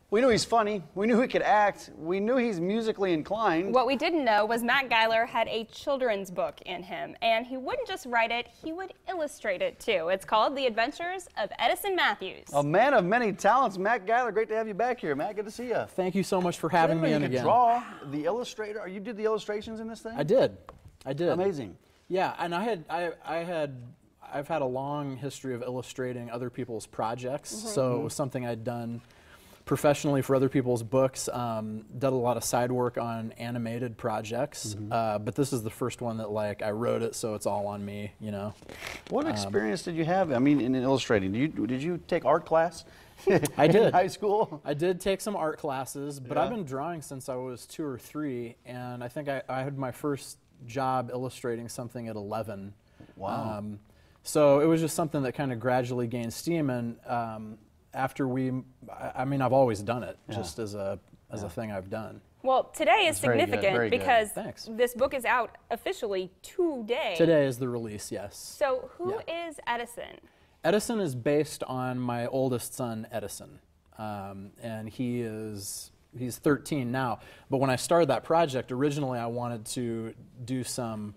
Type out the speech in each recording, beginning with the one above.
We knew he's funny. We knew he could act. We knew he's musically inclined. What we didn't know was Matt Geiler had a children's book in him, and he wouldn't just write it, he would illustrate it too. It's called The Adventures of Edison Matthews. A man of many talents, Matt Geiler. Great to have you back here, Matt. Good to see you. Thank you so much for having me in again. You could draw, the illustrator. You did the illustrations in this thing? I did. Amazing. Yeah, and I've had a long history of illustrating other people's projects, so it was something I'd done professionally for other people's books. Did a lot of side work on animated projects, but this is the first one that I wrote it, so it's all on me, you know. What experience did you have? I mean, in illustrating, did you take art class? I did. In high school? I did take some art classes, but I've been drawing since I was 2 or 3, and I think I had my first job illustrating something at 11. Wow. So it was just something that kind of gradually gained steam, and after I mean, I've always done it, just as a thing I've done. Well, today is significant because this book is out officially today. Today is the release, yes. So who is Edison? Edison is based on my oldest son, Edison, and he's 13 now. But when I started that project, originally I wanted to do some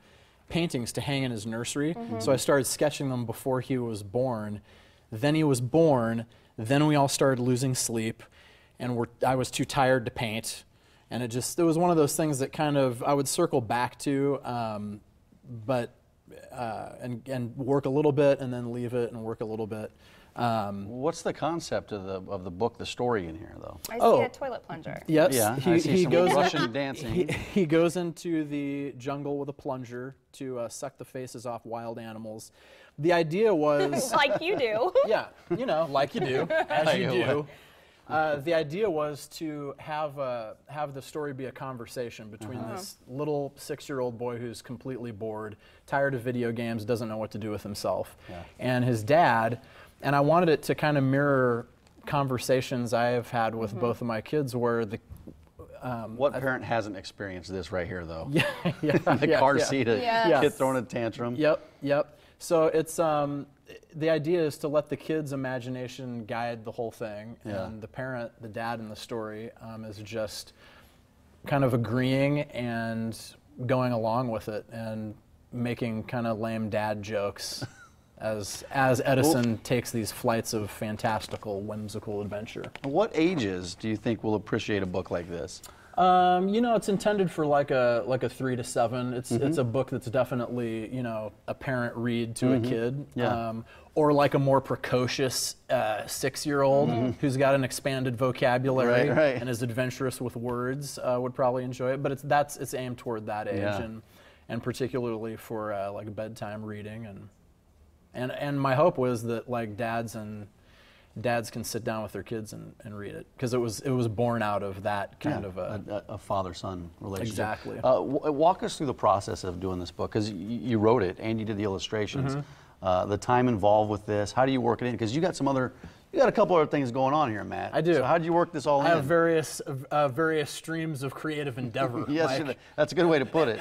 paintings to hang in his nursery, so I started sketching them before he was born. Then he was born. Then we all started losing sleep, and I was too tired to paint, and it was one of those things that kind of I would circle back to, but and work a little bit and then leave it and work a little bit. What's the concept of the book, the story in here, though? I see a toilet plunger. Yes, yeah, he goes Russian dancing. He goes into the jungle with a plunger to suck the faces off wild animals. The idea was like you do. Yeah, you know, like you do, as you do. The idea was to have the story be a conversation between this little 6-year-old boy who's completely bored, tired of video games, doesn't know what to do with himself, and his dad. And I wanted it to kind of mirror conversations I have had with both of my kids where what parent hasn't experienced this right here, though? The car seat, a kid throwing a tantrum. Yep. So it's the idea is to let the kid's imagination guide the whole thing, and the parent, the dad in the story, is just kind of agreeing and going along with it and making kind of lame dad jokes as Edison takes these flights of fantastical, whimsical adventure. What ages do you think will appreciate a book like this? You know, it's intended for like a 3 to 7. It's a book that's definitely, you know, a parent read to a kid, or like a more precocious 6-year-old who's got an expanded vocabulary and is adventurous with words would probably enjoy it. But it's aimed toward that age, and particularly for like bedtime reading, and my hope was that like dads can sit down with their kids and read it, because it was born out of that kind of a father-son relationship. Exactly. Walk us through the process of doing this book, because you wrote it and you did the illustrations. The time involved with this, how do you work it in? Because you got a couple other things going on here, Matt. I do. So how did you work this all in? I have various streams of creative endeavor. Yes, that's a good way to put it.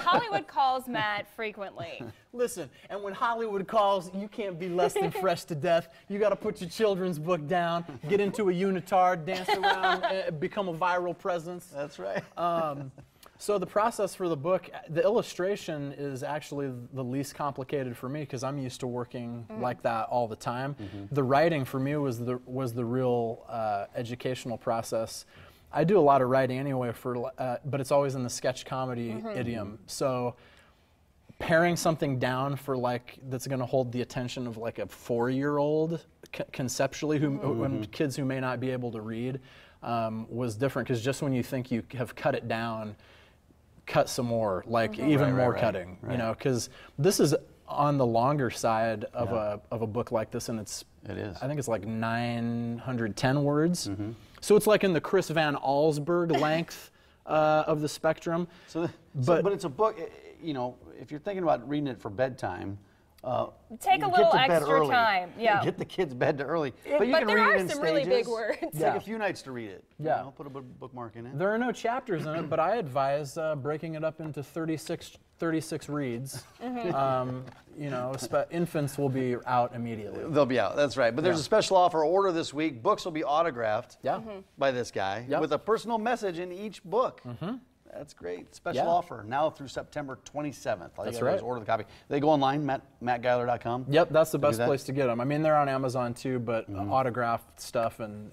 Hollywood calls Matt frequently. Listen, and when Hollywood calls, you can't be less than fresh to death. You got to put your children's book down, get into a unitard, dance around, become a viral presence. That's right. So the process for the book, the illustration is actually the least complicated for me, because I'm used to working like that all the time. The writing for me was the real educational process. I do a lot of writing anyway, but it's always in the sketch comedy idiom. So paring something down for that's going to hold the attention of like a 4-year-old conceptually, kids who may not be able to read, was different, because just when you think you have cut it down, cut some more, even more cutting, you know, because this is on the longer side of a book like this, and it is. I think it's like 910 words. So it's like in the Chris Van Allsburg length of the spectrum. But it's a book, you know, if you're thinking about reading it for bedtime, Take a get little to bed extra early. you Yeah. Get the kids bed to early. But you But can there read are it in some stages. really big words. Take a few nights to read it. Yeah. You know, put a bookmark in it. There are no chapters in it, but I advise breaking it up into 36 reads. You know, infants will be out immediately. They'll be out, that's right. But there's a special offer order this week. Books will be autographed by this guy with a personal message in each book. That's great. Special offer now through September 27th. All That's you gotta do is right. order the copy. They go online, mattgeiler.com. Yep, that's the best place to get them. I mean, they're on Amazon too, but autographed stuff and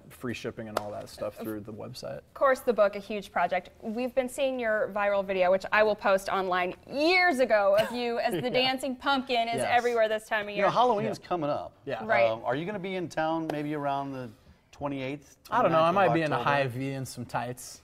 free shipping and all that stuff through the website. Of course, the book, a huge project. We've been seeing your viral video, which I will post online years ago, of you as the dancing pumpkin is everywhere this time of year. You know, Halloween's coming up. Yeah. Right. Are you going to be in town maybe around the 28th? I don't know. I 29th might of be in a October? high V and some tights.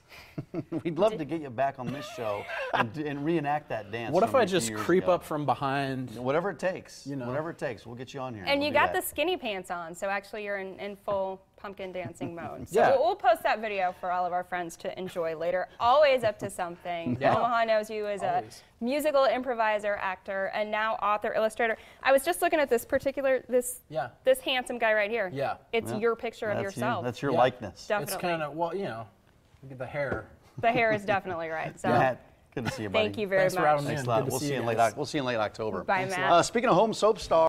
We'd love to get you back on this show and reenact that dance. What if from I a few just years creep ago. up from behind? Whatever it takes. You know. Whatever it takes. We'll get you on here. And We'll you do got that. the skinny pants on, so actually you're in full pumpkin dancing mode. So Yeah. we'll post that video for all of our friends to enjoy later. Always up to something. Yeah. Omaha knows you as Always. a musical improviser, actor, and now author, illustrator. I was just looking at this particular, this handsome guy right here. Yeah. It's your picture of That's yourself. You. That's your Yeah. likeness. Definitely. It's kind of, well, you know, look at the hair. The hair is definitely right. So Matt, good to see you, buddy. thank you very Thanks much. for having me. Thanks a Good lot. to We'll see see you you in guys. late October. Bye, Matt. Speaking of home soap stars.